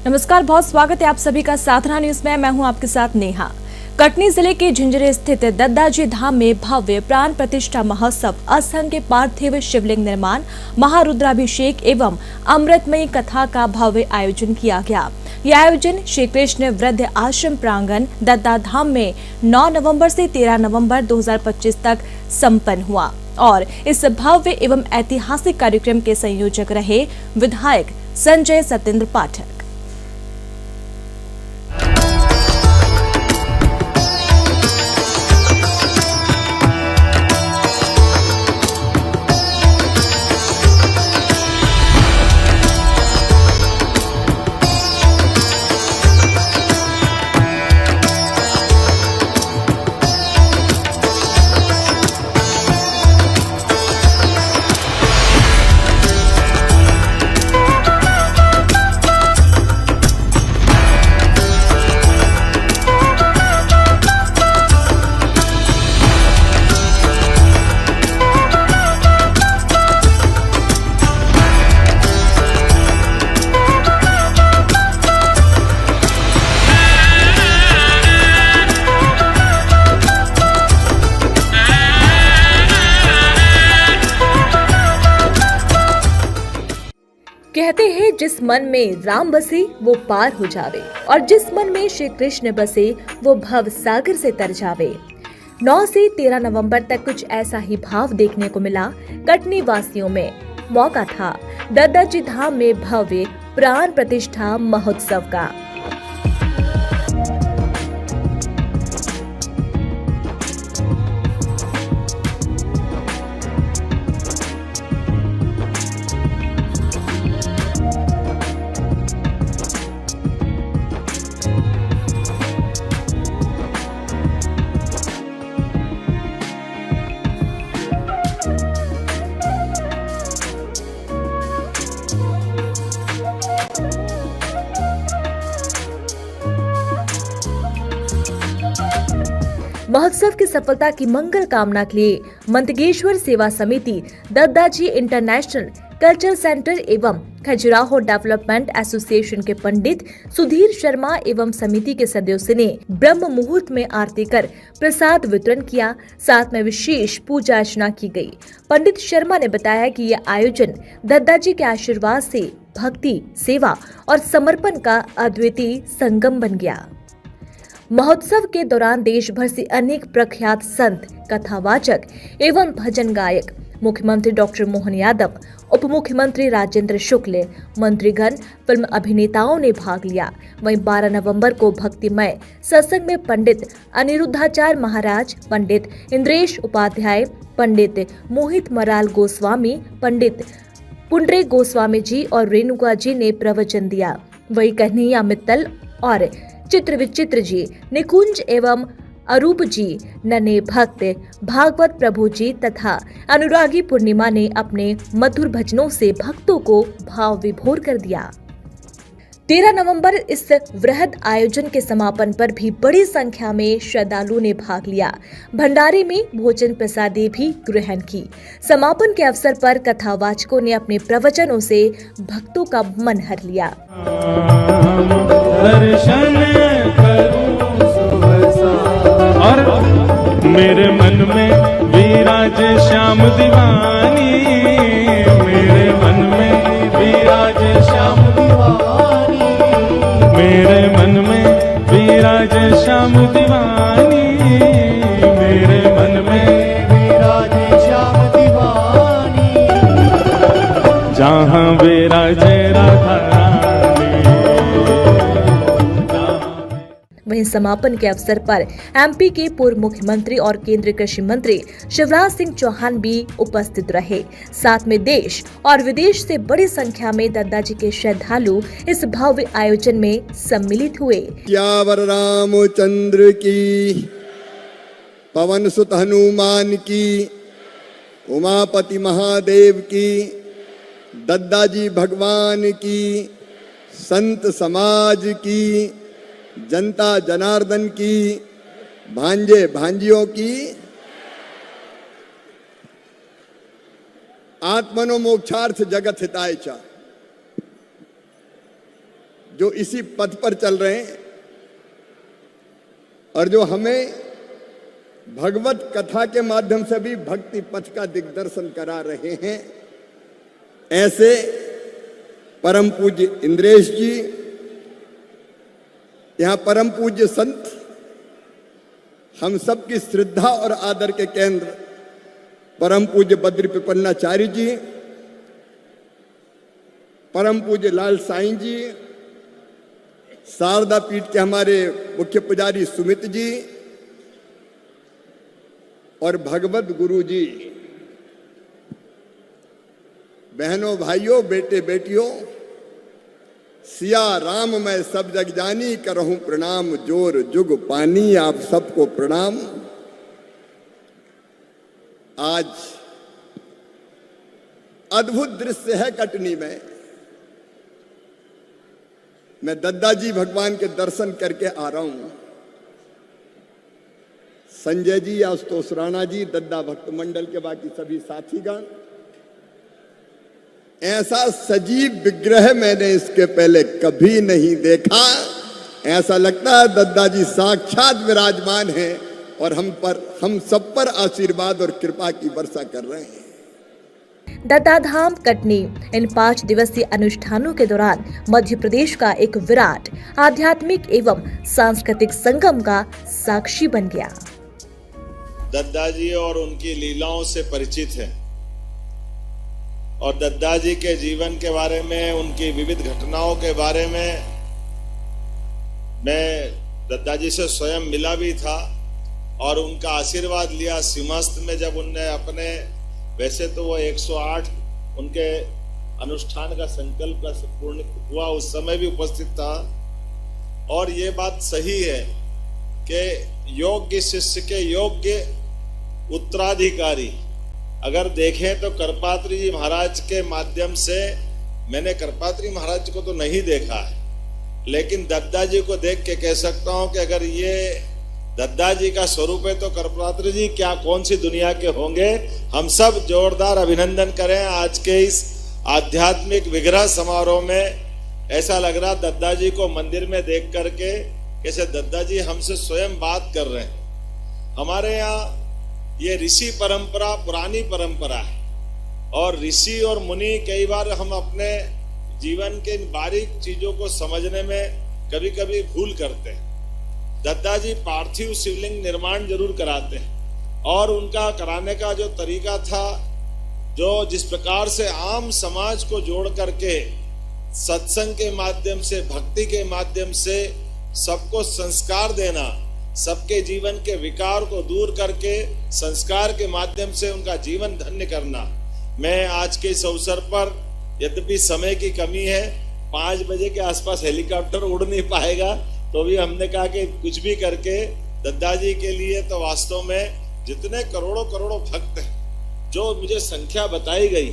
नमस्कार, बहुत स्वागत है आप सभी का साधना न्यूज में। मैं हूं आपके साथ नेहा। कटनी जिले के झिंझरे स्थित दद्दाजी धाम में भव्य प्राण प्रतिष्ठा महोत्सव, असंख्य पार्थिव शिवलिंग निर्माण, महारुद्राभिषेक एवं अमृतमयी कथा का भव्य आयोजन किया गया। यह आयोजन श्री कृष्ण वृद्ध आश्रम प्रांगण दद्दा धाम में 9 नवंबर से 13 नवंबर 2025 तक संपन्न हुआ और इस भव्य एवं ऐतिहासिक कार्यक्रम के संयोजक रहे विधायक संजय सत्येंद्र पाठक। कहते हैं जिस मन में राम बसे वो पार हो जावे और जिस मन में श्री कृष्ण बसे वो भव सागर से तर जावे। 9 से 13 नवंबर तक कुछ ऐसा ही भाव देखने को मिला कटनी वासियों में। मौका था दद्दाजी धाम में भव्य प्राण प्रतिष्ठा महोत्सव का। महोत्सव की सफलता की मंगल कामना के लिए मंतगेश्वर सेवा समिति, दद्दाजी इंटरनेशनल कल्चर सेंटर एवं खजुराहो डेवलपमेंट एसोसिएशन के पंडित सुधीर शर्मा एवं समिति के सदस्यों ने ब्रह्म मुहूर्त में आरती कर प्रसाद वितरण किया। साथ में विशेष पूजा अर्चना की गई। पंडित शर्मा ने बताया कि यह आयोजन दद्दाजी के आशीर्वाद से भक्ति, सेवा और समर्पण का अद्वितीय संगम बन गया। महोत्सव के दौरान देश भर से अनेक प्रख्यात संत, कथावाचक एवं भजन गायक, मुख्यमंत्री डॉक्टर मोहन यादव, उप मुख्यमंत्री राजेंद्र शुक्ल, मंत्रीगण, फिल्म अभिनेताओं ने भाग लिया। वहीं 12 नवंबर को भक्तिमय सत्संग में पंडित अनिरुद्धाचार्य महाराज, पंडित इंद्रेश उपाध्याय, पंडित मोहित मराल गोस्वामी, पंडित पुंडरे गोस्वामी जी और रेणुका जी ने प्रवचन दिया। वहीं कन्हैया मित्तल और चित्र विचित्र जी, निकुंज एवं अरूप जी, नन्हे भक्त, भागवत प्रभु जी तथा अनुरागी पूर्णिमा ने अपने मधुर भजनों से भक्तों को भाव विभोर कर दिया। 13 नवंबर इस वृहद आयोजन के समापन पर भी बड़ी संख्या में श्रद्धालुओं ने भाग लिया। भंडारे में भोजन प्रसादी भी ग्रहण की। समापन के अवसर पर कथावाचकों ने अपने प्रवचनों से भक्तों का मन हर लिया। दर्शन करूं सुबसा और मेरे मन में विराज श्याम दीवानी, मेरे मन में विराज श्याम दीवानी, मेरे मन में विराज श्याम दीवानी, मेरे मन में विराज श्याम दीवानी, जहाँ विराज राधा। वहीं समापन के अवसर पर एमपी के पूर्व मुख्यमंत्री और केंद्रीय कृषि मंत्री शिवराज सिंह चौहान भी उपस्थित रहे। साथ में देश और विदेश से बड़ी संख्या में दद्दाजी के श्रद्धालु इस भव्य आयोजन में सम्मिलित हुए। सियावर रामचंद्र की, पवन सुत हनुमान की, उमापति महादेव की, दद्दाजी भगवान की, संत समाज की, जनता जनार्दन की, भांजे भांजियों की, आत्मनो मोक्षार्थ जगत हिताय च। जो इसी पथ पर चल रहे हैं और जो हमें भगवत कथा के माध्यम से भी भक्ति पथ का दिग्दर्शन करा रहे हैं, ऐसे परम पूज्य इंद्रेश जी, यहाँ परम पूज्य संत, हम सबकी श्रद्धा और आदर के केंद्र परम पूज्य बद्री पिपन्नाचार्य जी, परम पूज्य लाल साईं जी, शारदा पीठ के हमारे मुख्य पुजारी सुमित जी और भगवत गुरु जी, बहनों भाइयों बेटे बेटियों, सिया राम मैं सब जग जानी, करहूं प्रणाम जोर जुग पानी। आप सबको प्रणाम। आज अद्भुत दृश्य है कटनी में। मैं दद्दा जी भगवान के दर्शन करके आ रहा हूं। संजय जी, आशुतोष राणा जी, दद्दा भक्त मंडल के बाकी सभी साथीगण, ऐसा सजीव विग्रह मैंने इसके पहले कभी नहीं देखा। ऐसा लगता है दद्दा जी साक्षात विराजमान हैं और हम सब पर आशीर्वाद और कृपा की वर्षा कर रहे हैं। दद्दा धाम कटनी इन 5 दिवसीय अनुष्ठानों के दौरान मध्य प्रदेश का एक विराट आध्यात्मिक एवं सांस्कृतिक संगम का साक्षी बन गया। दद्दा जी और उनकी लीलाओं से परिचित हैं और दद्दा जी के जीवन के बारे में, उनकी विविध घटनाओं के बारे में मैं दद्दा जी से स्वयं मिला भी था और उनका आशीर्वाद लिया सिंहस्थ में। जब उनने अपने, वैसे तो वो 108 उनके अनुष्ठान का संकल्प पूर्ण हुआ, उस समय भी उपस्थित था। और ये बात सही है कि योग्य शिष्य के योग्य उत्तराधिकारी अगर देखें तो करपात्री जी महाराज के माध्यम से, मैंने करपात्री महाराज को तो नहीं देखा है, लेकिन दद्दा जी को देख के कह सकता हूं कि अगर ये दद्दा जी का स्वरूप है तो करपात्री जी क्या कौन सी दुनिया के होंगे। हम सब जोरदार अभिनंदन करें आज के इस आध्यात्मिक विग्रह समारोह में। ऐसा लग रहा दद्दा जी को मंदिर में देख करके कैसे दद्दा जी हमसे स्वयं बात कर रहे हैं। हमारे यहाँ ये ऋषि परंपरा पुरानी परंपरा है और ऋषि और मुनि कई बार हम अपने जीवन के इन बारीक चीजों को समझने में कभी कभी भूल करते हैं। दद्दा जी पार्थिव शिवलिंग निर्माण जरूर कराते हैं और उनका कराने का जो तरीका था, जो जिस प्रकार से आम समाज को जोड़ करके सत्संग के माध्यम से, भक्ति के माध्यम से सबको संस्कार देना, सबके जीवन के विकार को दूर करके संस्कार के माध्यम से उनका जीवन धन्य करना। मैं आज के इस अवसर पर, यद्यपि समय की कमी है, 5 बजे के आसपास हेलीकॉप्टर उड़ नहीं पाएगा, तो भी हमने कहा कि कुछ भी करके दद्दा जी के लिए, तो वास्तव में जितने करोड़ों करोड़ों भक्त हैं, जो मुझे संख्या बताई गई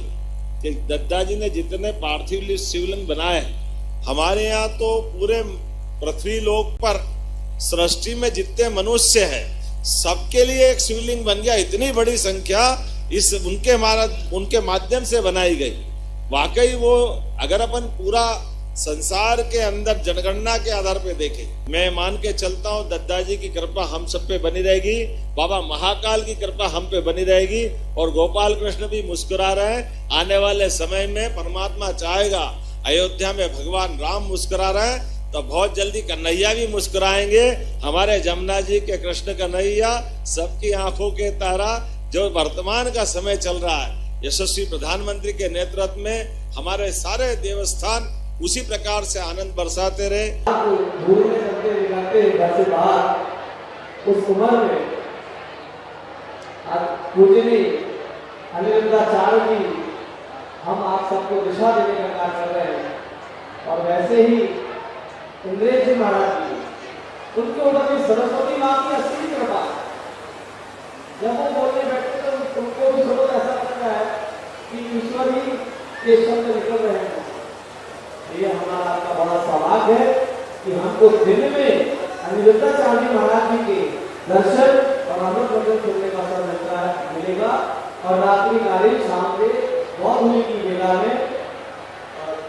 कि दद्दा जी ने जितने पार्थिव शिवलिंग बनाए, हमारे यहाँ तो पूरे पृथ्वी लोक पर सृष्टि में जितने मनुष्य हैं सबके लिए एक शिवलिंग बन गया। इतनी बड़ी संख्या इस उनके माध्यम से बनाई गई। वाकई वो अगर अपन पूरा संसार के अंदर जनगणना के आधार पे देखें, मैं मान के चलता हूँ दद्दा जी की कृपा हम सब पे बनी रहेगी, बाबा महाकाल की कृपा हम पे बनी रहेगी और गोपाल कृष्ण भी मुस्कुरा रहे हैं। आने वाले समय में परमात्मा चाहेगा, अयोध्या में भगवान राम मुस्कुरा रहे हैं तो बहुत जल्दी कन्हैया भी मुस्कुराएंगे। हमारे जमुना जी के कृष्ण कन्हैया, सबकी आंखों के तारा, जो वर्तमान का समय चल रहा है, यशस्वी प्रधानमंत्री के नेतृत्व में हमारे सारे देवस्थान उसी प्रकार से आनंद बरसाते रहे। उस उम्र में पूजनी अनिरुद्धाचार्य जी हम आप सबको दिशा देने का कार्य कर रहे हैं और वैसे ही इंद्रेश जी महाराज जी, उनके ऊपर भी सरस्वती माँ की असली कृपा। जब वो बोलने बैठे तो उनको भी थोड़ा ऐसा लगता है कि ईश्वर ही के शब्द निकल रहे हैं। ये हमारा आपका बड़ा सौभाग्य है कि हमको दिन में अनिरुद्धाचार्य महाराज जी के दर्शन और अमृत भजन सुनने का अवसर मिलेगा और रात्रिकालीन शाम के बहुत की मेला में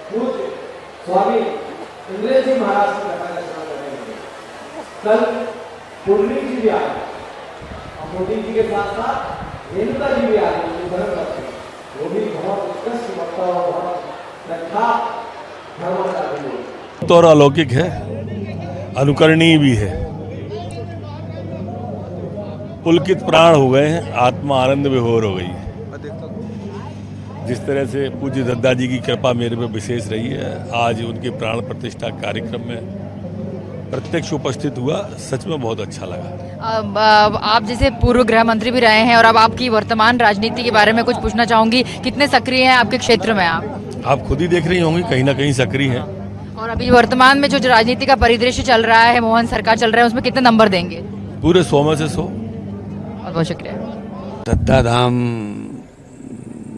पूज्य स्वामी इंग्रज जी महाराष्ट्र का कथा करेंगे। कल पूर्णी जी भी आ गए और मोदी जी के साथ साथ रेणुका जी भी आ गए, धर्म करते हैं। वो भी बहुत उत्कृष्ट वक्ता और बहुत प्रख्यात धर्माचार्य तो अलौकिक है, अनुकरणीय भी है। पुलकित प्राण हो गए हैं, आत्मा आनंद विभोर हो गई है। जिस तरह से पूज्य दद्दा जी की कृपा मेरे पे विशेष रही है, आज उनके प्राण प्रतिष्ठा कार्यक्रम में प्रत्यक्ष उपस्थित हुआ, सच में बहुत अच्छा लगा। आप जैसे पूर्व गृह मंत्री भी रहे हैं और अब आपकी वर्तमान राजनीति के बारे में कुछ पूछना चाहूंगी, कितने सक्रिय हैं आपके क्षेत्र में आप खुद ही देख रही होंगी, कहीं ना कहीं सक्रिय हैं। और अभी वर्तमान में जो राजनीति का परिदृश्य चल रहा है, मोहन सरकार चल रहा है, उसमें कितने नंबर देंगे? पूरे 100 में से 100। बहुत बहुत शुक्रिया। दद्दा धाम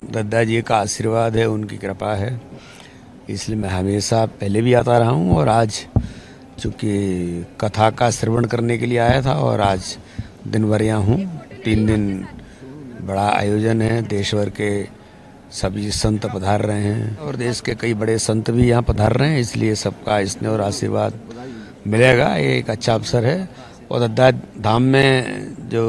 दद्दा जी का आशीर्वाद है, उनकी कृपा है, इसलिए मैं हमेशा पहले भी आता रहा हूँ और आज चूँकि कथा का श्रवण करने के लिए आया था और आज दिन भर यहाँ हूँ। 3 दिन बड़ा आयोजन है, देश भर के सभी संत पधार रहे हैं और देश के कई बड़े संत भी यहाँ पधार रहे हैं, इसलिए सबका स्नेह और आशीर्वाद मिलेगा। ये एक अच्छा अवसर है और दद्दा धाम में जो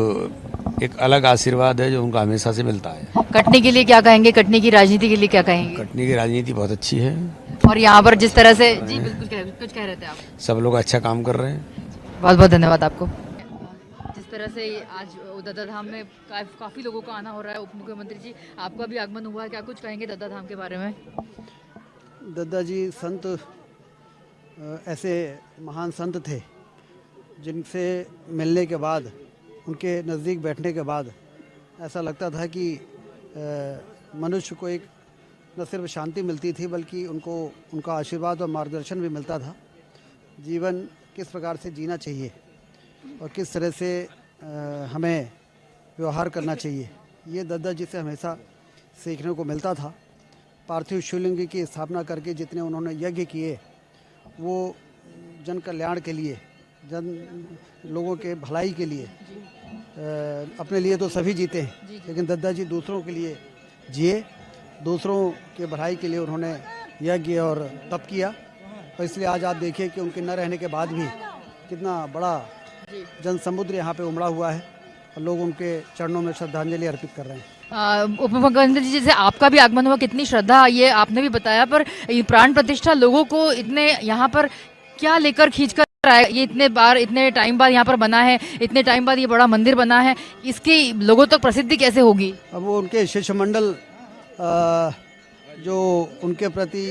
एक अलग आशीर्वाद है जो उनको हमेशा से मिलता है। कटनी के लिए क्या कहेंगे, कटनी की राजनीति के लिए क्या कहेंगे? कटनी की राजनीति बहुत अच्छी है और यहाँ पर जिस तरह से जी बिल्कुल कुछ कह रहे थे आप, सब लोग अच्छा काम कर रहे हैं। बहुत बहुत धन्यवाद आपको। जिस तरह से आज दद्दा धाम में काफी लोगों का आना हो रहा है, उप मुख्यमंत्री जी आपका भी आगमन हुआ है, क्या कुछ कहेंगे दद्दा धाम के बारे में? दद्दा जी संत ऐसे महान संत थे जिनसे मिलने के बाद, उनके नज़दीक बैठने के बाद ऐसा लगता था कि मनुष्य को एक न सिर्फ शांति मिलती थी बल्कि उनको उनका आशीर्वाद और मार्गदर्शन भी मिलता था। जीवन किस प्रकार से जीना चाहिए और किस तरह से हमें व्यवहार करना चाहिए, ये दद्दा जी से हमेशा सीखने को मिलता था। पार्थिव शिवलिंग की स्थापना करके जितने उन्होंने यज्ञ किए वो जन कल्याण के लिए, जन लोगों के भलाई के लिए, अपने लिए तो सभी जीते हैं, लेकिन दद्दा जी दूसरों के लिए जिए, दूसरों के भलाई के लिए उन्होंने यज्ञ और तप किया। और इसलिए आज आप देखिए कि उनके न रहने के बाद भी कितना बड़ा जन समुद्र यहाँ पे उमड़ा हुआ है और लोग उनके चरणों में श्रद्धांजलि अर्पित कर रहे हैं। उप मुख्यमंत्री जी जैसे आपका भी आगमन हुआ, कितनी श्रद्धा, ये आपने भी बताया, पर प्राण प्रतिष्ठा लोगों को इतने यहाँ पर क्या लेकर खींच कर ये इतने टाइम बाद यहाँ पर बना है, इतने टाइम बाद ये बड़ा मंदिर बना है, इसकी लोगों तक प्रसिद्धि कैसे होगी? अब वो उनके शिष्यमंडल जो उनके प्रति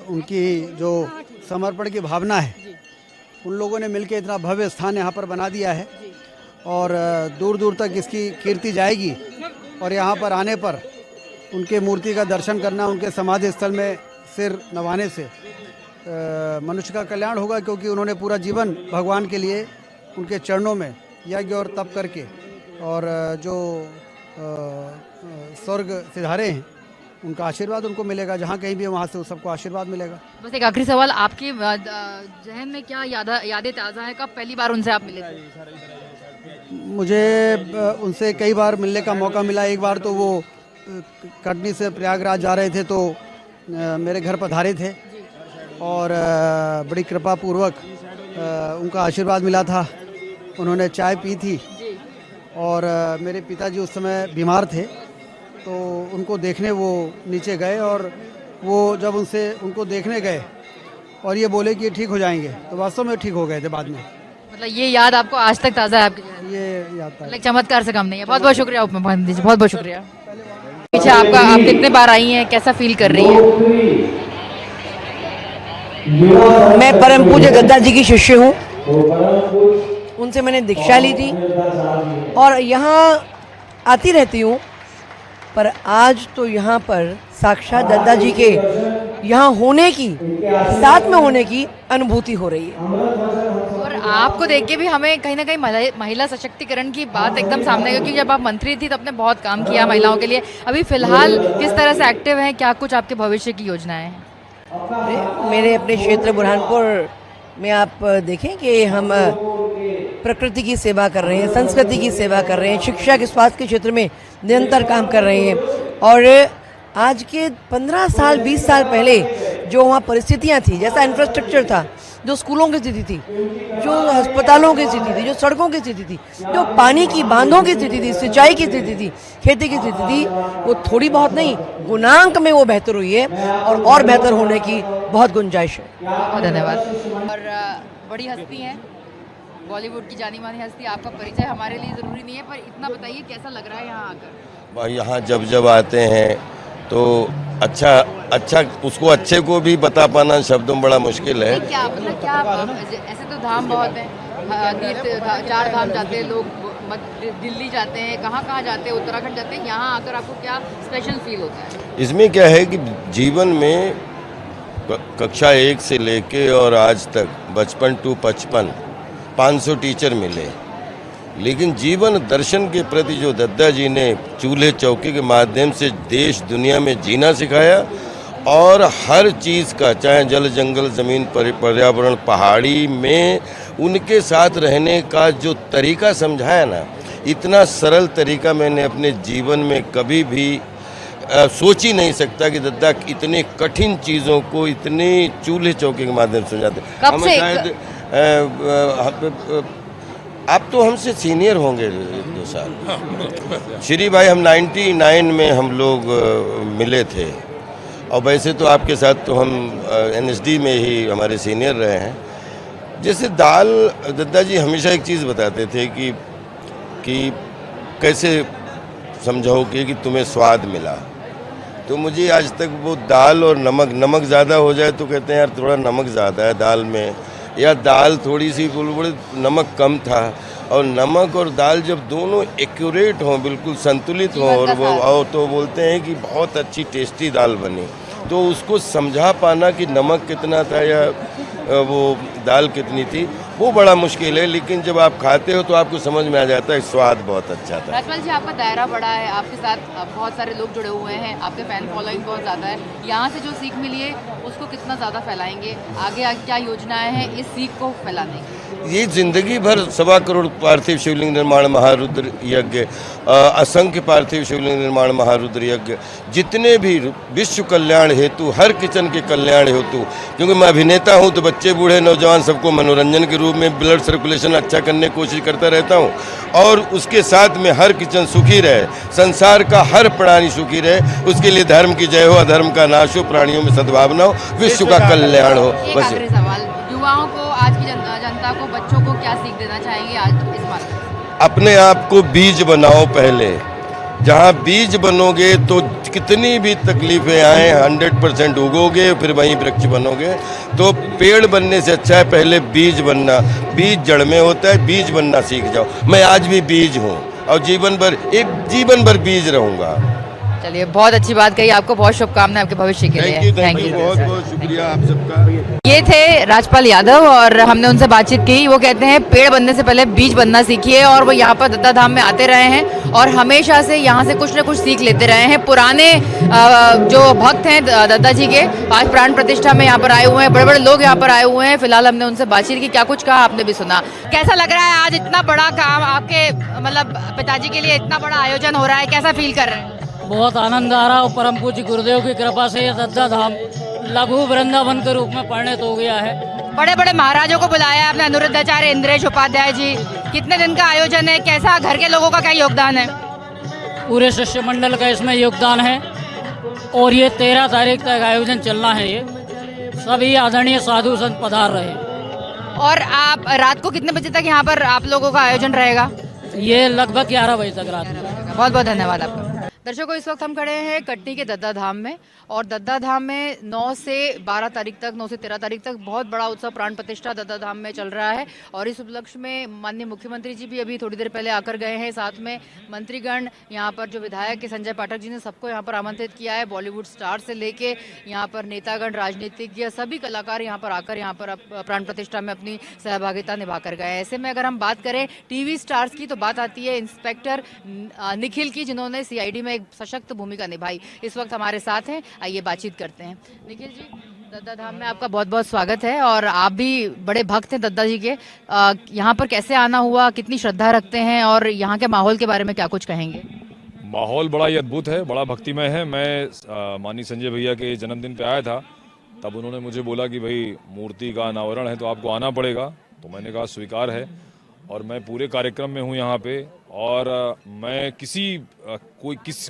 उनकी जो समर्पण की भावना है, उन लोगों ने मिलकर इतना भव्य स्थान यहाँ पर बना दिया है और दूर दूर तक इसकी कीर्ति जाएगी। और यहाँ पर आने पर उनके मूर्ति का दर्शन करना, उनके समाधि स्थल में सिर नवाने से मनुष्य का कल्याण होगा, क्योंकि उन्होंने पूरा जीवन भगवान के लिए उनके चरणों में यज्ञ और तप करके और जो स्वर्ग सिधारे हैं उनका आशीर्वाद उनको मिलेगा। जहाँ कहीं भी वहाँ से सबको आशीर्वाद मिलेगा। बस एक आखिरी सवाल, आपके जहन में क्या यादें ताज़ा है? कब पहली बार उनसे आप मिले थे? मुझे उनसे कई बार मिलने का मौका मिला। एक बार तो वो कटनी से प्रयागराज जा रहे थे तो मेरे घर पधारे थे और बड़ी कृपा पूर्वक उनका आशीर्वाद मिला था। उन्होंने चाय पी थी और मेरे पिताजी उस समय बीमार थे तो उनको देखने वो नीचे गए और वो जब उनको देखने गए और ये बोले कि ठीक हो जाएंगे, तो वास्तव में ठीक हो गए थे बाद में। मतलब ये याद आपको आज तक ताज़ा है आपके? ये याद था। मतलब चमत्कार से कम नहीं है। बहुत बहुत शुक्रिया उप मुख्यमंत्री जी, बहुत बहुत शुक्रिया। पीछे आप कितने बार आई हैं, कैसा फील कर रही हैं? मैं परम पूज्य दद्दा जी की शिष्य हूँ, उनसे मैंने दीक्षा ली थी और यहाँ आती रहती हूँ, पर आज तो यहाँ पर साक्षात दद्दा जी के यहाँ होने की, साथ में होने की अनुभूति हो रही है। और आपको देख के भी हमें कहीं ना कहीं महिला सशक्तिकरण की बात एकदम सामने आई, क्योंकि जब आप मंत्री थी तो आपने बहुत काम किया महिलाओं के लिए। अभी फिलहाल किस तरह से एक्टिव हैं, क्या कुछ आपके भविष्य की योजनाएं हैं? मेरे अपने क्षेत्र बुरहानपुर में आप देखें कि हम प्रकृति की सेवा कर रहे हैं, संस्कृति की सेवा कर रहे हैं, शिक्षा के स्वास्थ्य के क्षेत्र में निरंतर काम कर रहे हैं और आज के 15 साल 20 साल पहले जो वहाँ परिस्थितियाँ थी, जैसा इंफ्रास्ट्रक्चर था, जो स्कूलों की स्थिति थी, जो अस्पतालों की स्थिति थी, जो सड़कों की स्थिति थी, जो पानी की बांधों की स्थिति थी, सिंचाई की स्थिति थी, खेती की स्थिति थी, वो थोड़ी बहुत नहीं, गुणांक में वो बेहतर हुई है और बेहतर होने की बहुत गुंजाइश है। बहुत धन्यवाद। और बड़ी हस्ती हैं, बॉलीवुड की जानी मानी हस्ती, आपका परिचय हमारे लिए ज़रूरी नहीं है, पर इतना बताइए कैसा लग रहा है यहाँ आकर? भाई यहाँ जब आते हैं तो अच्छा उसको अच्छे को भी बता पाना शब्दों में बड़ा मुश्किल है। क्या मतलब क्या, ऐसे तो धाम बहुत हैं, तीर्थ 4 धाम जाते हैं लोग, दिल्ली जाते हैं, कहाँ जाते हैं, उत्तराखंड जाते हैं, यहाँ आकर आपको क्या स्पेशल फील होता है? इसमें क्या है कि जीवन में कक्षा 1 से लेके और आज तक बचपन टू 55 500 टीचर मिले, लेकिन जीवन दर्शन के प्रति जो दद्दा जी ने चूल्हे चौके के माध्यम से देश दुनिया में जीना सिखाया, और हर चीज़ का, चाहे जल जंगल ज़मीन पर्यावरण पहाड़ी में उनके साथ रहने का जो तरीका समझाया ना, इतना सरल तरीका मैंने अपने जीवन में कभी भी सोच ही नहीं सकता कि दद्दा इतने कठिन चीज़ों को इतने चूल्हे चौके के माध्यम से समझाते। कब से आप तो हमसे सीनियर होंगे 2 साल। श्री भाई हम 99 में हम लोग मिले थे, और वैसे तो आपके साथ तो हम NSD में ही हमारे सीनियर रहे हैं। जैसे दाल, दद्दा जी हमेशा एक चीज़ बताते थे कि कैसे समझाओगे कि तुम्हें स्वाद मिला। तो मुझे आज तक वो दाल और नमक ज़्यादा हो जाए तो कहते हैं यार थोड़ा नमक ज़्यादा है दाल में, या दाल थोड़ी सी बुलबुल नमक कम था। और नमक और दाल जब दोनों एक्यूरेट हों, बिल्कुल संतुलित हों, और वो तो बोलते हैं कि बहुत अच्छी टेस्टी दाल बनी। तो उसको समझा पाना कि नमक कितना था या वो दाल कितनी थी, वो बड़ा मुश्किल है, लेकिन जब आप खाते हो तो आपको समझ में आ जाता है स्वाद बहुत अच्छा था। राजपाल जी, आपका दायरा बड़ा है, आपके साथ बहुत सारे लोग जुड़े हुए हैं, आपके फैन फॉलोइंग बहुत ज़्यादा है, यहाँ से जो सीख मिली है उसको कितना ज़्यादा फैलाएंगे, आगे क्या योजनाएं हैं इस सीख को फैलाने की? ये जिंदगी भर 1.25 करोड़ पार्थिव शिवलिंग निर्माण महारुद्र यज्ञ, असंख्य पार्थिव शिवलिंग निर्माण महारुद्र यज्ञ, जितने भी विश्व कल्याण हेतु, हर किचन के कल्याण हेतु, क्योंकि मैं अभिनेता हूँ तो बच्चे बूढ़े नौजवान सबको मनोरंजन के रूप में ब्लड सर्कुलेशन अच्छा करने की कोशिश करता रहता हूँ, और उसके साथ में हर किचन सुखी रहे, संसार का हर प्राणी सुखी रहे, उसके लिए धर्म की जय हो, अधर्म का नाश हो, प्राणियों में सद्भावना हो, विश्व का कल्याण हो। बस सवाल, युवाओं को, आज की जनता को, बच्चों को क्या सीख देना चाहेंगे आज इस बात? अपने आप को बीज बनाओ पहले। जहाँ बीज बनोगे तो कितनी भी तकलीफें आए 100% उगोगे, फिर वहीं वृक्ष बनोगे। तो पेड़ बनने से अच्छा है पहले बीज बनना। बीज जड़ में होता है, बीज बनना सीख जाओ। मैं आज भी बीज हूँ और जीवन भर बीज रहूँगा। चलिए, बहुत अच्छी बात कही, आपको बहुत शुभकामनाएं आपके भविष्य के लिए। थैंक यू, बहुत बहुत शुक्रिया आप सबका। ये थे राजपाल यादव और हमने उनसे बातचीत की। वो कहते हैं पेड़ बनने से पहले बीज बनना सीखिए, और वो यहाँ पर दद्दा धाम में आते रहे हैं और हमेशा से यहाँ से कुछ न कुछ सीख लेते रहे हैं। पुराने जो भक्त हैं दद्दा जी के, आज प्राण प्रतिष्ठा में यहाँ पर आए हुए हैं, बड़े बड़े लोग यहाँ पर आए हुए हैं। फिलहाल हमने उनसे बातचीत की, क्या कुछ कहा आपने भी सुना। कैसा लग रहा है आज इतना बड़ा काम आपके, मतलब पिताजी के लिए इतना बड़ा आयोजन हो रहा है, कैसा फील कर रहे हैं? बहुत आनंद आ रहा है। परम पूज्य गुरुदेव की कृपा से ये दद्दा धाम लघु वृंदावन के रूप में परिणत हो गया है। बड़े बड़े महाराजों को बुलाया है आपने, अनिरुद्धाचार्य इंद्रेश उपाध्याय जी। कितने दिन का आयोजन है, कैसा, घर के लोगों का क्या योगदान है? पूरे शिष्य मंडल का इसमें योगदान है, और ये 13 तारीख तक आयोजन चलना है। ये सभी आदरणीय साधु संत पधार रहे। और आप रात को कितने बजे तक यहाँ पर आप लोगों का आयोजन रहेगा? ये लगभग 11 बजे तक रात में। बहुत बहुत धन्यवाद आपका। दर्शकों, इस वक्त हम खड़े हैं कटनी के दद्दा धाम में, और दद्दा धाम में 9 से 12 तारीख तक, 9 से 13 तारीख तक बहुत बड़ा उत्सव प्राण प्रतिष्ठा दद्दा धाम में चल रहा है। और इस उपलक्ष्य में माननीय मुख्यमंत्री जी भी अभी थोड़ी देर पहले आकर गए हैं, साथ में मंत्रीगण, यहाँ पर जो विधायक के संजय पाठक जी ने सबको यहाँ पर आमंत्रित किया है। बॉलीवुड स्टार से लेके यहाँ पर नेतागण, राजनीतिज्ञ, सभी कलाकार यहाँ पर आकर यहाँ पर प्राण प्रतिष्ठा में अपनी सहभागिता निभा कर गए। ऐसे में अगर हम बात करें टीवी स्टार्स की, तो बात आती है इंस्पेक्टर निखिल की, जिन्होंने CID में एक सशक्त भूमिका निभाई। इस वक्त हमारे साथ हैं, आइए बातचीत करते हैं। निखिल जी, दद्दा धाम में आपका बहुत बहुत स्वागत है, और आप भी बड़े भक्त हैं दद्दा जी के। यहाँ पर कैसे आना हुआ, कितनी श्रद्धा रखते हैं, और यहाँ के माहौल के बारे में क्या कुछ कहेंगे? माहौल बड़ा ही अद्भुत है, बड़ा भक्तिमय है। मैं माननीय संजय भैया के जन्मदिन पे आया था, तब उन्होंने मुझे बोला कि भाई मूर्ति का अनावरण है तो आपको आना पड़ेगा, तो मैंने कहा स्वीकार है। और मैं पूरे कार्यक्रम में हूँ यहाँ पे, और मैं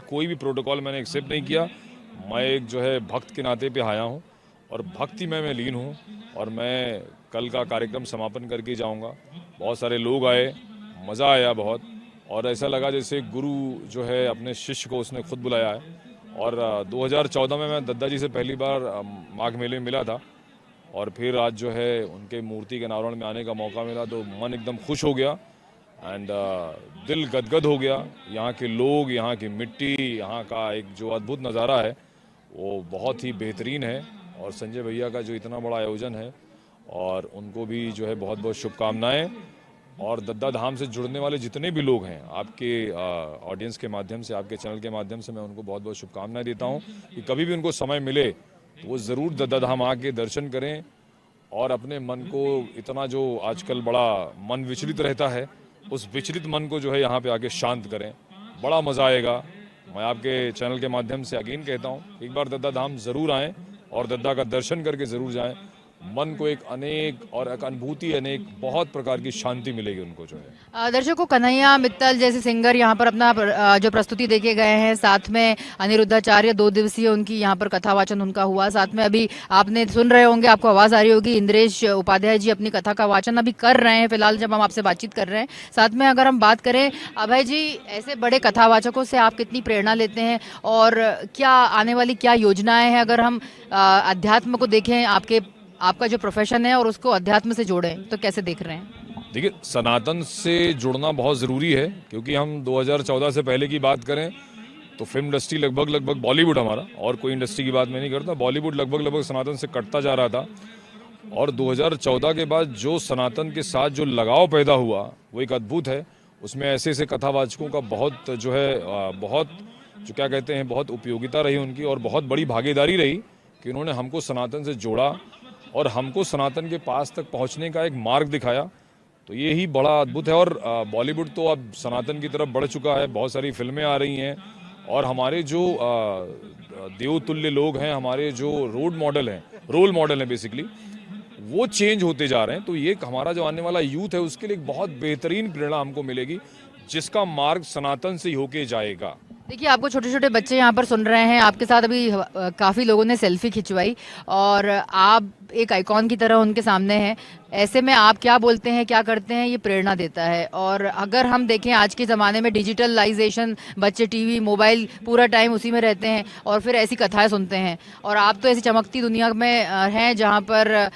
कोई भी प्रोटोकॉल मैंने एक्सेप्ट नहीं किया। मैं एक जो है भक्त के नाते पे आया हूँ और भक्ति में मैं लीन हूँ, और मैं कल का कार्यक्रम समापन करके जाऊँगा। बहुत सारे लोग आए, मज़ा आया बहुत, और ऐसा लगा जैसे गुरु जो है अपने शिष्य को उसने खुद बुलाया है। और 2014 में मैं दद्दा जी से पहली बार माघ मेले में मिला था, और फिर आज जो है उनके मूर्ति के अनावरण में आने का मौका मिला तो मन एकदम खुश हो गया एंड दिल गदगद हो गया। यहाँ के लोग, यहाँ की मिट्टी, यहाँ का एक जो अद्भुत नज़ारा है वो बहुत ही बेहतरीन है। और संजय भैया का जो इतना बड़ा आयोजन है, और उनको भी जो है बहुत बहुत शुभकामनाएं। और दद्दा धाम से जुड़ने वाले जितने भी लोग हैं, आपके ऑडियंस के माध्यम से, आपके चैनल के माध्यम से मैं उनको बहुत बहुत शुभकामनाएं देता हूं कि कभी भी उनको समय मिले तो वो ज़रूर दद्दा धाम आके दर्शन करें, और अपने मन को, इतना जो आजकल बड़ा मन विचलित रहता है, उस विचलित मन को जो है यहाँ पे आके शांत करें। बड़ा मज़ा आएगा। मैं आपके चैनल के माध्यम से अगेन कहता हूँ, एक बार दद्दा धाम ज़रूर आएँ और दद्दा का दर्शन करके ज़रूर जाएँ। मन को एक अनेक और एक अनुभूति, अनेक बहुत प्रकार की शांति मिलेगी उनको जो है। दर्शकों, कन्हैया मित्तल जैसे सिंगर यहाँ पर अपना जो प्रस्तुति देके गए हैं, साथ में अनिरुद्धाचार्य 2 दिवसीय उनकी यहाँ पर कथा वाचन उनका हुआ। साथ में अभी आपने सुन रहे होंगे, आपको आवाज़ आ रही होगी, इंद्रेश उपाध्याय जी अपनी कथा का वाचन अभी कर रहे हैं फिलहाल जब हम आपसे बातचीत कर रहे हैं। साथ में अगर हम बात करें अभय जी, ऐसे बड़े कथावाचकों से आप कितनी प्रेरणा लेते हैं, और क्या आने वाली क्या योजनाएं हैं? अगर हम अध्यात्म को देखें, आपका जो प्रोफेशन है और उसको अध्यात्म से जोड़ें, तो कैसे देख रहे हैं? देखिए, सनातन से जुड़ना बहुत ज़रूरी है, क्योंकि हम 2014 से पहले की बात करें तो फिल्म इंडस्ट्री लगभग बॉलीवुड हमारा, और कोई इंडस्ट्री की बात मैं नहीं करता, बॉलीवुड लगभग सनातन से कटता जा रहा था। और 2014 के बाद जो सनातन के साथ जो लगाव पैदा हुआ वो एक अद्भुत है। उसमें ऐसे ऐसे कथावाचकों का बहुत जो है बहुत जो क्या कहते हैं बहुत उपयोगिता रही उनकी, और बहुत बड़ी भागीदारी रही कि उन्होंने हमको सनातन से जोड़ा और हमको सनातन के पास तक पहुंचने का एक मार्ग दिखाया। तो ये ही बड़ा अद्भुत है। और बॉलीवुड तो अब सनातन की तरफ बढ़ चुका है, बहुत सारी फिल्में आ रही हैं, और हमारे जो देवतुल्य लोग हैं, हमारे जो रोल मॉडल हैं बेसिकली, वो चेंज होते जा रहे हैं। तो ये हमारा जो आने वाला यूथ है उसके लिए एक बहुत बेहतरीन प्रेरणा हमको मिलेगी, जिसका मार्ग सनातन से ही होके जाएगा। देखिए, आपको छोटे छोटे बच्चे यहाँ पर सुन रहे हैं, आपके साथ अभी काफ़ी लोगों ने सेल्फी खिंचवाई, और आप एक आइकॉन की तरह उनके सामने हैं। ऐसे में आप क्या बोलते हैं, क्या करते हैं, ये प्रेरणा देता है। और अगर हम देखें आज के ज़माने में डिजिटलाइजेशन, बच्चे टीवी, मोबाइल पूरा टाइम उसी में रहते हैं, और फिर ऐसी कथाएं सुनते हैं, और आप तो ऐसी चमकती दुनिया में हैं जहाँ पर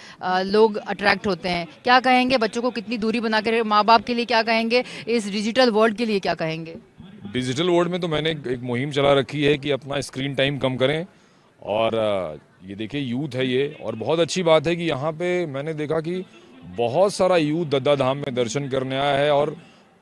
लोग अट्रैक्ट होते हैं। क्या कहेंगे बच्चों को कितनी दूरी बना कर, माँ बाप के लिए क्या कहेंगे, इस डिजिटल वर्ल्ड के लिए क्या कहेंगे? डिजिटल वर्ल्ड में तो मैंने एक मुहिम चला रखी है कि अपना स्क्रीन टाइम कम करें। और ये देखिए, यूथ है ये, और बहुत अच्छी बात है कि यहाँ पे मैंने देखा कि बहुत सारा यूथ दद्दा धाम में दर्शन करने आया है, और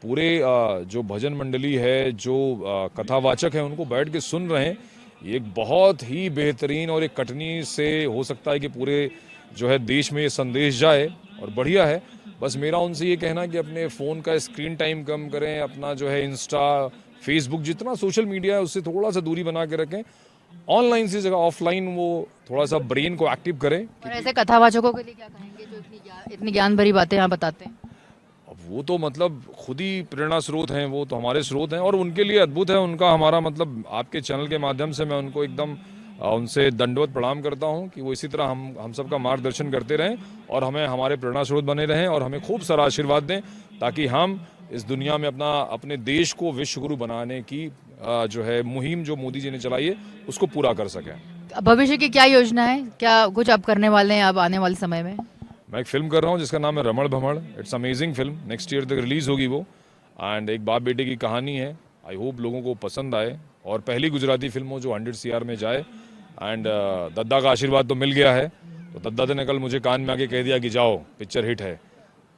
पूरे जो भजन मंडली है, जो कथावाचक हैं, उनको बैठ के सुन रहे हैं। ये एक बहुत ही बेहतरीन, और एक कटनी से हो सकता है कि पूरे जो है देश में ये संदेश जाए, और बढ़िया है। बस मेरा उनसे ये कहना कि अपने फ़ोन का स्क्रीन टाइम कम करें, अपना जो है इंस्टा, फेसबुक, जितना सोशल मीडिया है उससे थोड़ा सा दूरी बना के रखें। ऑनलाइन से जगह ऑफलाइन वो थोड़ा सा ब्रेन को एक्टिव करें। और ऐसे कथावाचकों के लिए क्या कहेंगे जो इतनी ज्ञान भरी बातें यहाँ बताते हैं? अब वो तो मतलब खुद ही प्रेरणा स्रोत हैं, वो तो हमारे स्रोत हैं, और उनके लिए अद्भुत है उनका हमारा मतलब आपके चैनल के माध्यम से मैं उनको एकदम उनसे दंडवत प्रणाम करता हूं कि वो इसी तरह हम सबका मार्गदर्शन करते रहें, और हमें हमारे प्रेरणा स्रोत बने रहें, और हमें खूब सारा आशीर्वाद दें, ताकि हम इस दुनिया में अपने देश को विश्वगुरु बनाने की जो है मुहिम जो मोदी जी ने चलाई है उसको पूरा कर सकें। भविष्य की क्या योजना है, क्या कुछ आप करने वाले हैं अब आने वाले समय में? मैं एक फिल्म कर रहा हूँ जिसका नाम है रमण भमड़। It's amazing film, next year तक रिलीज होगी वो, एंड एक बाप बेटे की कहानी है। आई होप लोगों को पसंद आए, और पहली गुजराती फिल्म हो जो 100 CR में जाए। एंड दद्दा का आशीर्वाद तो मिल गया है, तो दद्दा ने कल मुझे कान में आके कह दिया कि जाओ पिक्चर हिट है।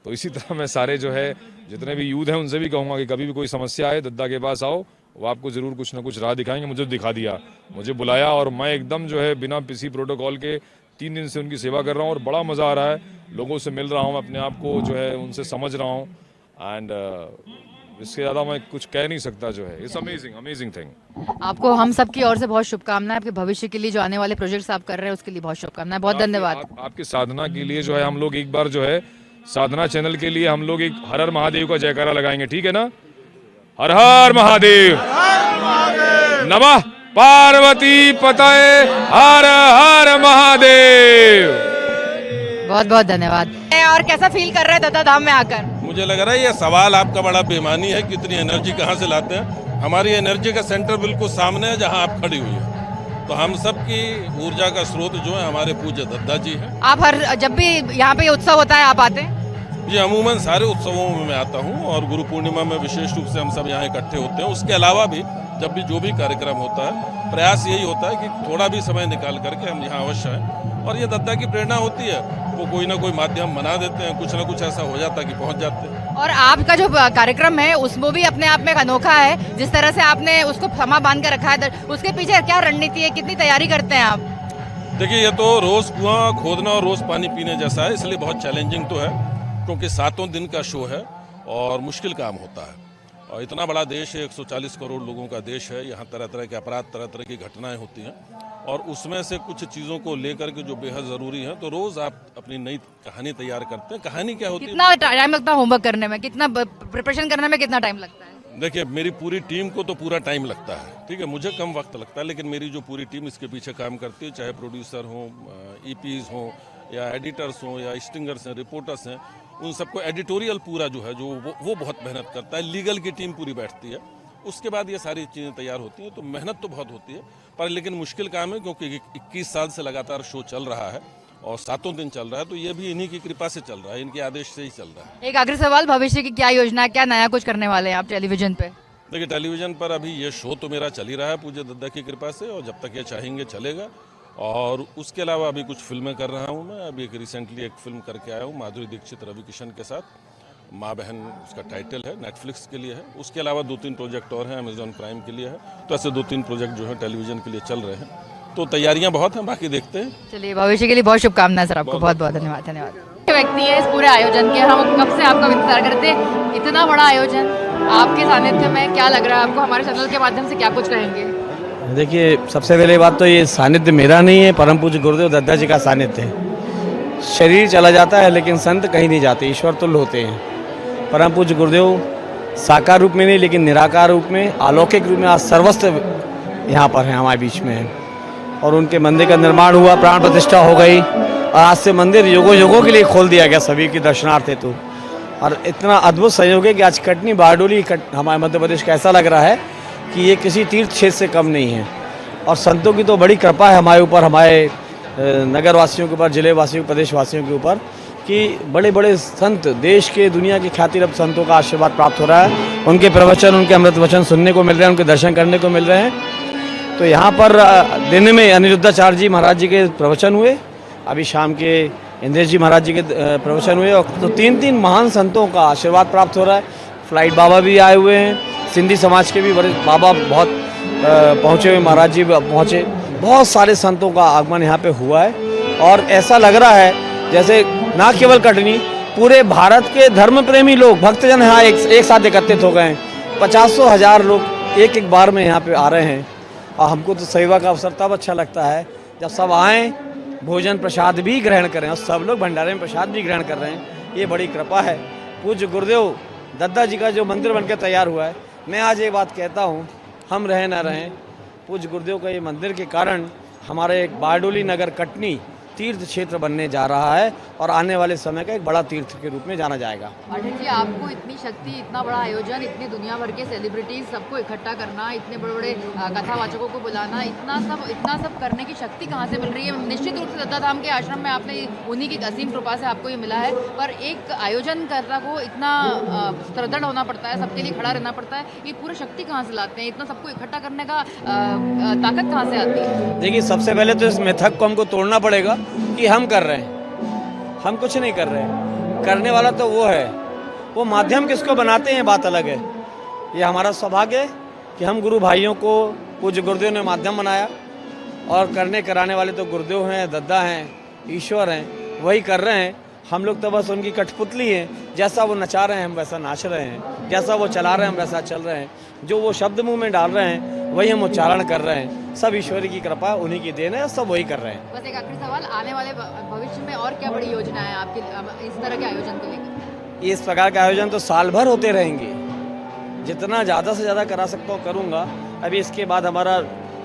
तो इसी तरह मैं सारे जो है जितने भी यूथ हैं उनसे भी कहूँगा कि कभी भी कोई समस्या आए दद्दा के पास आओ, वो आपको ज़रूर कुछ ना कुछ राह दिखाएंगे। मुझे दिखा दिया, मुझे बुलाया, और मैं एकदम जो है बिना किसी प्रोटोकॉल के 3 दिन से उनकी सेवा कर रहा हूँ, और बड़ा मज़ा आ रहा है। लोगों से मिल रहा हूँ, अपने आप को जो है उनसे समझ रहा हूँ, एंड इससे ज़्यादा मैं कुछ कह नहीं सकता जो है। It's amazing amazing thing. आपको हम सब की ओर से बहुत शुभकामनाएं, आपके भविष्य के लिए, जो आने वाले प्रोजेक्ट्स आप कर रहे हैं उसके लिए बहुत शुभकामनाएं, बहुत धन्यवाद। आपकी साधना के लिए जो है हम लोग एक बार जो है साधना चैनल के लिए हम लोग एक हर हर महादेव का जयकारा लगाएंगे, ठीक है ना? हर हर महादेव, नमः पार्वती पतये, हर हर महादेव। बहुत बहुत धन्यवाद। और कैसा फील कर रहे हैं दत्ता धाम में आकर? मुझे लग रहा है ये सवाल आपका बड़ा बेमानी है, कितनी एनर्जी कहाँ से लाते हैं। हमारी एनर्जी का सेंटर बिल्कुल सामने है जहाँ आप खड़ी हुई है। तो हम सब की ऊर्जा का स्रोत जो है हमारे पूज्य दत्ता जी हैं। आप हर जब भी यहाँ पे उत्सव होता है आप आते हैं? जी अमूमन सारे उत्सवों में मैं आता हूँ और गुरु पूर्णिमा में विशेष रूप से हम सब यहाँ इकट्ठे होते हैं। उसके अलावा भी जब भी जो भी कार्यक्रम होता है प्रयास यही होता है कि थोड़ा भी समय निकाल करके हम यहाँ अवश्य आएँ। और ये दत्ता की प्रेरणा होती है, वो कोई ना कोई माध्यम बना देते हैं, कुछ ना कुछ ऐसा हो जाता है कि पहुँच जाते हैं। और आपका जो कार्यक्रम है उसमें भी अपने आप में एक अनोखा है, जिस तरह से आपने उसको फमा बांध कर रखा है, उसके पीछे क्या रणनीति है, कितनी तैयारी करते हैं आप? देखिए ये तो रोज कुआं खोदना और रोज पानी पीने जैसा है, इसलिए बहुत चैलेंजिंग तो है, क्योंकि 7 दिन का शो है और मुश्किल काम होता है। और इतना बड़ा देश है, 140 करोड़ लोगों का देश है, यहाँ तरह तरह के अपराध, तरह तरह की घटनाएं होती हैं और उसमें से कुछ चीज़ों को लेकर के जो बेहद ज़रूरी है, तो रोज़ आप अपनी नई कहानी तैयार करते हैं। कहानी क्या होती है? कितना टाइम लगता है होमवर्क करने में, कितना प्रिपरेशन करने में कितना टाइम लगता है? देखिए मेरी पूरी टीम को तो पूरा टाइम लगता है, ठीक है, मुझे कम वक्त लगता है, लेकिन मेरी जो पूरी टीम इसके पीछे काम करती है, चाहे प्रोड्यूसर हों, EPs हों या एडिटर्स हों या स्टिंगर्स हैं, रिपोर्टर्स हैं, उन सबको एडिटोरियल पूरा जो है जो वो बहुत मेहनत करता है। लीगल की टीम पूरी बैठती है, उसके बाद ये सारी चीज़ें तैयार होती हैं। तो मेहनत तो बहुत होती है, पर लेकिन मुश्किल काम है, क्योंकि 21 साल से लगातार शो चल रहा है और 7 दिन चल रहा है, तो ये भी इन्हीं की कृपा से चल रहा है, इनके आदेश से ही चल रहा है। एक आखिरी सवाल, भविष्य की क्या योजना है, क्या नया कुछ करने वाले हैं आप टेलीविजन पे? देखिए टेलीविजन पर अभी ये शो तो मेरा चल ही रहा है पूज्य दत्ता की कृपा से, और जब तक ये चाहेंगे चलेगा। और उसके अलावा अभी कुछ फिल्में कर रहा हूँ मैं। अभी एक रिसेंटली एक फिल्म करके आया हूँ माधुरी दीक्षित, रवि किशन के साथ, माँ बहन उसका टाइटल है, नेटफ्लिक्स के लिए है। उसके अलावा 2-3 प्रोजेक्ट और हैं, अमेजॉन प्राइम के लिए है। तो ऐसे 2-3 प्रोजेक्ट जो है टेलीविजन के लिए चल रहे हैं, तो तैयारियां बहुत हैं, बाकी देखते हैं। चलिए, भविष्य के लिए बहुत शुभकामनाएं सर आपको। बहुत बहुत धन्यवाद। धन्यवाद। व्यक्ति है इस पूरे आयोजन के, हम कब से आपका इंतजार करते हैं, इतना बड़ा आयोजन आपके सानिध्य में, क्या लग रहा है आपको? हमारे चैनल के माध्यम से क्या कुछ कहेंगे? देखिए सबसे पहले बात तो ये सानिध्य मेरा नहीं है, परम पूज्य गुरुदेव दत्ता जी का सानिध्य है। शरीर चला जाता है लेकिन संत कहीं नहीं जाते, ईश्वर तुल्य होते हैं। परम पूज्य गुरुदेव साकार रूप में नहीं लेकिन निराकार रूप में, अलौकिक रूप में आज सर्वस्व यहाँ पर है, हमारे बीच में है। और उनके मंदिर का निर्माण हुआ, प्राण प्रतिष्ठा हो गई और आज से मंदिर युगों युगों के लिए खोल दिया गया सभी की दर्शनार्थ हेतु। और इतना अद्भुत सहयोग है कि आज कटनी बारडोली हमारे मध्य प्रदेश का ऐसा लग रहा है कि ये किसी तीर्थ क्षेत्र से कम नहीं है। और संतों की तो बड़ी कृपा है हमारे ऊपर, हमारे नगर वासियों के ऊपर, जिले वासियों, प्रदेश वासियों के ऊपर, कि बड़े बड़े संत, देश के दुनिया की ख्यातिरब संतों का आशीर्वाद प्राप्त हो रहा है। उनके प्रवचन, उनके अमृत वचन सुनने को मिल रहे हैं, उनके दर्शन करने को मिल रहे हैं। तो यहाँ पर दिन में अनिरुद्धाचार्य जी महाराज जी के प्रवचन हुए, अभी शाम के इंद्रेश जी महाराज जी के प्रवचन हुए, और तो 3 महान संतों का आशीर्वाद प्राप्त हो रहा है। फ्लाइट बाबा भी आए हुए हैं, सिंधी समाज के भी बड़े बाबा बहुत पहुँचे हुए, महाराज जी पहुँचे, बहुत सारे संतों का आगमन यहाँ पे हुआ है। और ऐसा लग रहा है जैसे ना केवल कटनी, पूरे भारत के धर्म प्रेमी लोग, भक्तजन यहाँ एक साथ एकत्रित हो गए हैं। 50,000 लोग एक बार में यहाँ पे आ रहे हैं। और हमको तो सेवा का अवसर तब अच्छा लगता है जब सब आएँ, भोजन प्रसाद भी ग्रहण करें, और सब लोग भंडारे में प्रसाद भी ग्रहण कर रहे हैं। ये बड़ी कृपा है पूज्य गुरुदेव दत्ता जी का जो मंदिर बनकर तैयार हुआ है। मैं आज ये बात कहता हूँ, हम रहें ना रहें, पूज्य गुरुदेव का ये मंदिर के कारण हमारे बारडोली नगर कटनी तीर्थ क्षेत्र बनने जा रहा है और आने वाले समय का एक बड़ा तीर्थ के रूप में जाना जाएगा। पाठक जी, आपको इतनी शक्ति, इतना बड़ा आयोजन, इतनी दुनिया भर के सेलिब्रिटीज सबको इकट्ठा करना, इतने बड़े बड़े कथावाचकों को बुलाना, इतना सब करने की शक्ति कहाँ से मिल रही है? निश्चित रूप से दत्ता धाम के आश्रम में आपने उन्हीं की असीम कृपा से आपको ये मिला है, पर एक आयोजनकर्ता को इतना सुदृढ़ होना पड़ता है, सबके लिए खड़ा रहना पड़ता है, ये पूरी शक्ति कहाँ से लाते हैं? इतना सबको इकट्ठा करने का ताकत कहाँ से आती है? देखिए सबसे पहले तो इस मिथक को हमको तोड़ना पड़ेगा कि हम कर रहे हैं, हम कुछ नहीं कर रहे हैं। करने वाला तो वो है, वो माध्यम किसको बनाते हैं बात अलग है। ये हमारा सौभाग्य है कि हम गुरु भाइयों को पूज्य गुरुदेव ने माध्यम बनाया, और करने कराने वाले तो गुरुदेव हैं, दद्दा हैं, ईश्वर हैं, वही कर रहे हैं। हम लोग तो बस उनकी कठपुतली हैं। जैसा वो नचा रहे हैं हम वैसा नाच रहे हैं, जैसा वो चला रहे हैं हम वैसा चल रहे हैं, जो वो शब्द मुंह में डाल रहे हैं वही हम उच्चारण कर रहे हैं। सब ईश्वर की कृपा, उन्हीं की देन है, सब वही कर रहे हैं। बस एक आखिरी सवाल, आने वाले भविष्य में और क्या बड़ी योजना है आपकी इस तरह के आयोजन को लेकर? इस प्रकार के आयोजन तो साल भर होते रहेंगे, जितना ज़्यादा से ज़्यादा करा सकता हूँ करूँगा। अभी इसके बाद हमारा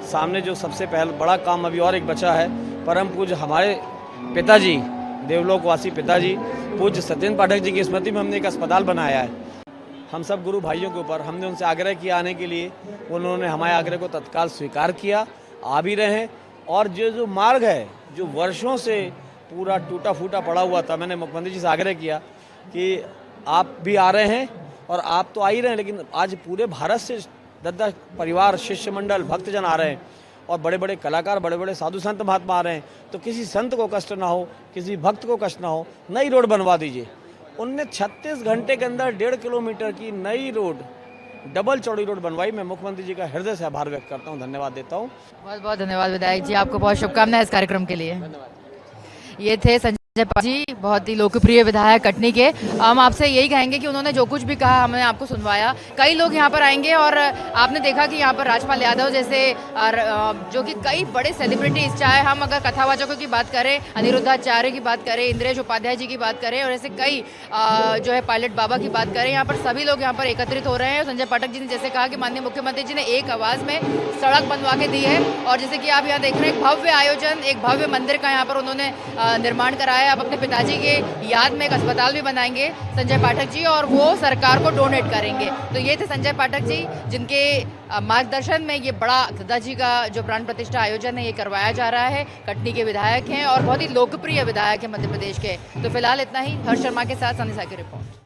सामने जो सबसे पहले बड़ा काम अभी और एक बचा है, परम पूज्य हमारे पिताजी, देवलोकवासी पिताजी पूज्य सत्येंद्र पाठक जी की स्मृति में हमने एक अस्पताल बनाया है। हम सब गुरु भाइयों के ऊपर हमने उनसे आग्रह किया आने के लिए, उन्होंने हमारे आग्रह को तत्काल स्वीकार किया, आ भी रहे हैं। और जो मार्ग है जो वर्षों से पूरा टूटा फूटा पड़ा हुआ था, मैंने मुख्यमंत्री जी से आग्रह किया कि आप भी आ रहे हैं और आप तो आ ही रहे हैं, लेकिन आज पूरे भारत से दद्दा परिवार, शिष्य मंडल, भक्तजन आ रहे हैं और बड़े बड़े कलाकार, बड़े बड़े साधु संत महात्मा आ रहे हैं, तो किसी संत को कष्ट ना हो, किसी भक्त को कष्ट ना हो, नई रोड बनवा दीजिए। उनने 36 घंटे के अंदर 1.5 किलोमीटर की नई रोड, डबल चौड़ी रोड बनवाई। मैं मुख्यमंत्री जी का हृदय से आभार व्यक्त करता हूँ, धन्यवाद देता हूँ। बहुत बहुत धन्यवाद विधायक जी, आपको बहुत शुभकामनाएं इस कार्यक्रम के लिए। ये थे संजय पाठक जी, बहुत ही लोकप्रिय विधायक कटनी के। हम आपसे यही कहेंगे कि उन्होंने जो कुछ भी कहा हमने आपको सुनवाया। कई लोग यहाँ पर आएंगे और आपने देखा कि यहाँ पर राजपाल यादव जैसे जो कि कई बड़े सेलिब्रिटीज, चाहे हम अगर कथावाचकों की बात करें, अनिरुद्धाचार्य की बात करें, इंद्रेश उपाध्याय जी की बात करें और ऐसे कई जो है पायलट बाबा की बात करें, यहाँ पर सभी लोग यहाँ पर एकत्रित हो रहे हैं। संजय पाठक जी ने जैसे कहा कि माननीय मुख्यमंत्री जी ने एक आवाज़ में सड़क बनवा के दी है और जैसे कि आप यहाँ देख रहे हैं, एक भव्य आयोजन, एक भव्य मंदिर का यहाँ पर उन्होंने निर्माण कराया। अब अपने पिताजी के याद में एक अस्पताल भी बनाएंगे संजय पाठक जी और वो सरकार को डोनेट करेंगे। तो ये थे संजय पाठक जी, जिनके मार्गदर्शन में ये बड़ा दादाजी का जो प्राण प्रतिष्ठा आयोजन है ये करवाया जा रहा है। कटनी के विधायक हैं और बहुत ही लोकप्रिय विधायक हैं मध्य प्रदेश के। तो फिलहाल इतना ही। हर्ष शर्मा के साथ सनी सा की रिपोर्ट।